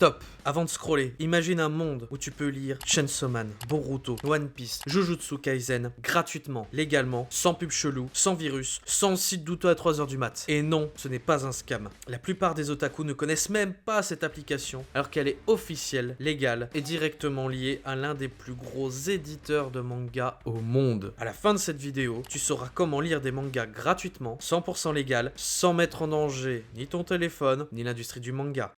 Stop. Avant de scroller, imagine un monde où tu peux lire Chainsaw Man, Boruto, One Piece, Jujutsu Kaisen gratuitement, légalement, sans pub chelou, sans virus, sans site douteux à 3h du mat. Et non, ce n'est pas un scam. La plupart des otaku ne connaissent même pas cette application alors qu'elle est officielle, légale et directement liée à l'un des plus gros éditeurs de manga au monde. À la fin de cette vidéo, tu sauras comment lire des mangas gratuitement, 100% légal, sans mettre en danger ni ton téléphone, ni l'industrie du manga.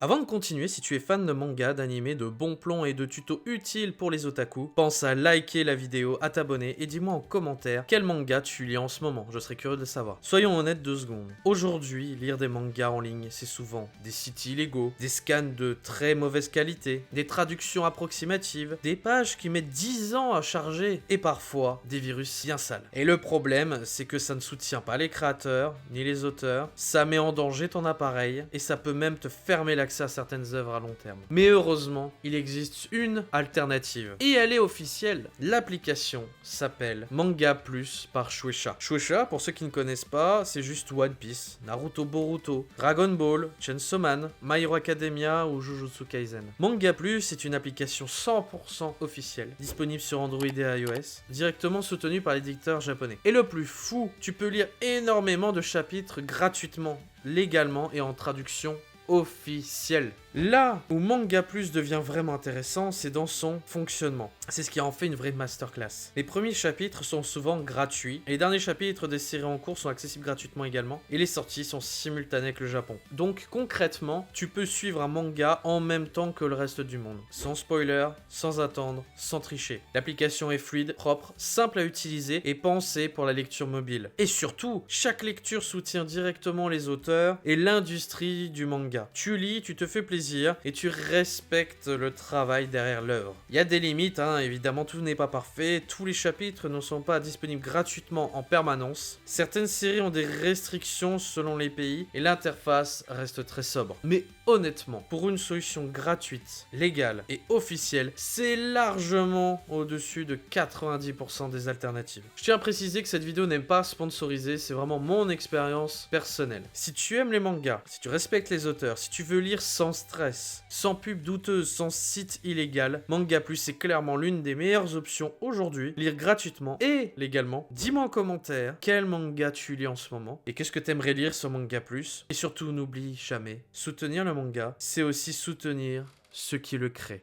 Avant de continuer, si tu es fan de manga, d'anime, de bons plans et de tutos utiles pour les otaku, pense à liker la vidéo, à t'abonner et dis-moi en commentaire quel manga tu lis en ce moment, je serais curieux de le savoir. Soyons honnêtes 2 secondes. Aujourd'hui, lire des mangas en ligne, c'est souvent des sites illégaux, des scans de très mauvaise qualité, des traductions approximatives, des pages qui mettent 10 ans à charger et parfois des virus bien sales. Et le problème, c'est que ça ne soutient pas les créateurs, ni les auteurs, ça met en danger ton appareil et ça peut même te fermer l'accès à certaines œuvres à long terme. Mais heureusement, il existe une alternative. Et elle est officielle. L'application s'appelle Manga Plus par Shueisha. Shueisha, pour ceux qui ne connaissent pas, c'est juste One Piece, Naruto, Boruto, Dragon Ball, Chainsaw Man, My Hero Academia ou Jujutsu Kaisen. Manga Plus est une application 100% officielle, disponible sur Android et iOS, directement soutenue par l'éditeur japonais. Et le plus fou, tu peux lire énormément de chapitres gratuitement, légalement et en traduction officiel. Là où Manga Plus devient vraiment intéressant, c'est dans son fonctionnement. C'est ce qui en fait une vraie masterclass. Les premiers chapitres sont souvent gratuits, et les derniers chapitres des séries en cours sont accessibles gratuitement également, et les sorties sont simultanées avec le Japon. Donc concrètement, tu peux suivre un manga en même temps que le reste du monde, sans spoiler, sans attendre, sans tricher. L'application est fluide, propre, simple à utiliser et pensée pour la lecture mobile. Et surtout, chaque lecture soutient directement les auteurs et l'industrie du manga. Tu lis, tu te fais plaisir et tu respectes le travail derrière l'œuvre. Il y a des limites, évidemment tout n'est pas parfait, tous les chapitres ne sont pas disponibles gratuitement en permanence. Certaines séries ont des restrictions selon les pays et l'interface reste très sobre. Mais honnêtement, pour une solution gratuite, légale et officielle, c'est largement au-dessus de 90% des alternatives. Je tiens à préciser que cette vidéo n'est pas sponsorisée, c'est vraiment mon expérience personnelle. Si tu aimes les mangas, si tu respectes les auteurs, si tu veux lire sans stress, sans pub douteuse, sans site illégal, Manga Plus est clairement l'une des meilleures options aujourd'hui. Lire gratuitement et légalement. Dis-moi en commentaire quel manga tu lis en ce moment et qu'est-ce que t'aimerais lire sur Manga Plus. Et surtout, n'oublie jamais, soutenir le manga, c'est aussi soutenir ceux qui le créent.